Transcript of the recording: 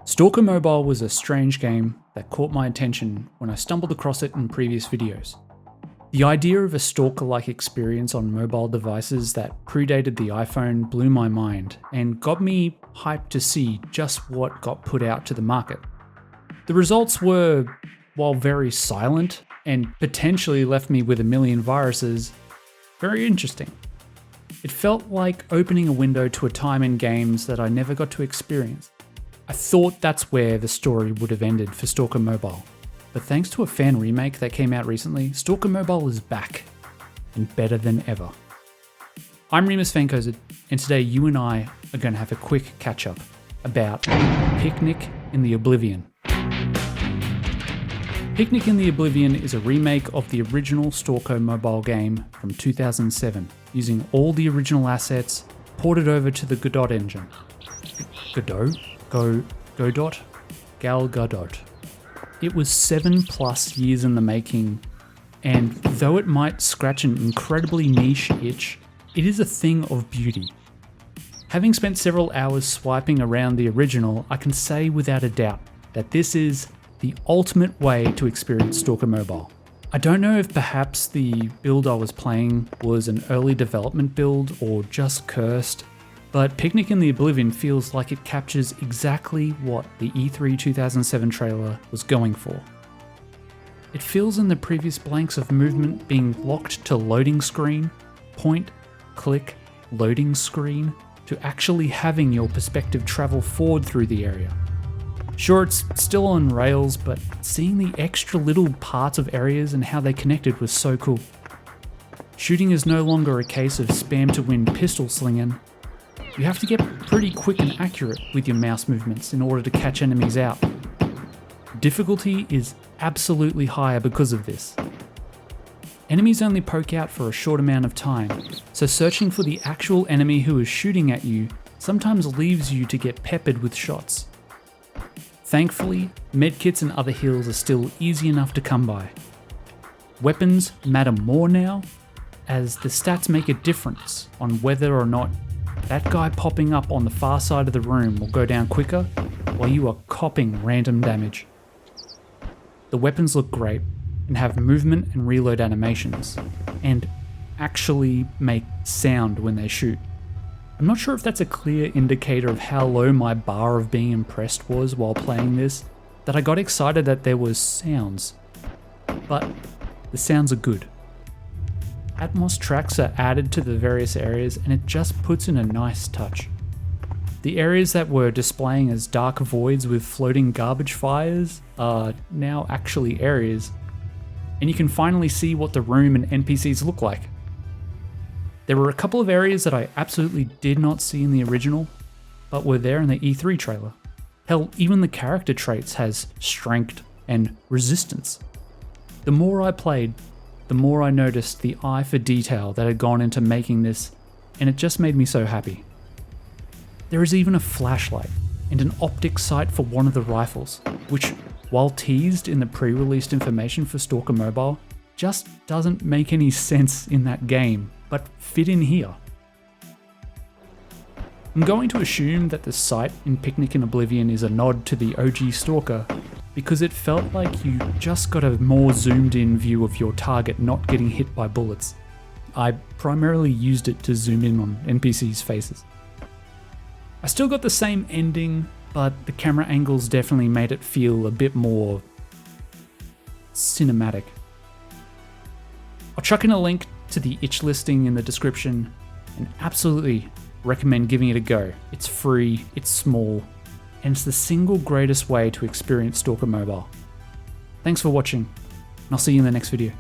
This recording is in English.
S.T.A.L.K.E.R Mobile was a strange game that caught my attention when I stumbled across it in previous videos. The idea of a stalker-like experience on mobile devices that predated the iPhone blew my mind and got me hyped to see just what got put out to the market. The results were, while very silent and potentially left me with a million viruses, very interesting. It felt like opening a window to a time in games that I never got to experience. I thought that's where the story would have ended for S.T.A.L.K.E.R Mobile, but thanks to a fan remake that came out recently, S.T.A.L.K.E.R Mobile is back, and better than ever. I'm Remade, and today you and I are going to have a quick catch-up about Picnic in the Oblivion. Picnic in the Oblivion is a remake of the original S.T.A.L.K.E.R mobile game from 2007, using all the original assets ported over to the Godot engine. Godot? Gal Gadot. It was 7+ years in the making, and though it might scratch an incredibly niche itch, it is a thing of beauty. Having spent several hours swiping around the original, I can say without a doubt that this is the ultimate way to experience S.T.A.L.K.E.R Mobile. I don't know if perhaps the build I was playing was an early development build or just cursed, but Picnic in the Oblivion feels like it captures exactly what the E3 2007 trailer was going for. It fills in the previous blanks of movement being locked to loading screen, point, click, loading screen, to actually having your perspective travel forward through the area. Sure, it's still on rails, but seeing the extra little parts of areas and how they connected was so cool. Shooting is no longer a case of spam to win pistol slinging. You have to get pretty quick and accurate with your mouse movements in order to catch enemies out. Difficulty is absolutely higher because of this. Enemies only poke out for a short amount of time, so searching for the actual enemy who is shooting at you sometimes leaves you to get peppered with shots. Thankfully, medkits and other heals are still easy enough to come by. Weapons matter more now, as the stats make a difference on whether or not that guy popping up on the far side of the room will go down quicker while you are copping random damage. The weapons look great and have movement and reload animations, and actually make sound when they shoot. I'm not sure if that's a clear indicator of how low my bar of being impressed was while playing this, that I got excited that there was sounds. But the sounds are good. Atmos tracks are added to the various areas and it just puts in a nice touch. The areas that were displaying as dark voids with floating garbage fires are now actually areas, and you can finally see what the room and NPCs look like. There were a couple of areas that I absolutely did not see in the original, but were there in the E3 trailer. Hell, even the character traits has strength and resistance. The more I played, the more I noticed the eye for detail that had gone into making this, and it just made me so happy. There is even a flashlight and an optic sight for one of the rifles, which, while teased in the pre-released information for S.T.A.L.K.E.R Mobile, just doesn't make any sense in that game, but fit in here. I'm going to assume that the sight in Picnic in Oblivion is a nod to the OG S.T.A.L.K.E.R, because it felt like you just got a more zoomed in view of your target not getting hit by bullets. I primarily used it to zoom in on NPCs' faces. I still got the same ending, but the camera angles definitely made it feel a bit more cinematic. I'll chuck in a link to the itch listing in the description, and absolutely recommend giving it a go. It's free, it's small, and it's the single greatest way to experience S.T.A.L.K.E.R Mobile. Thanks for watching, and I'll see you in the next video.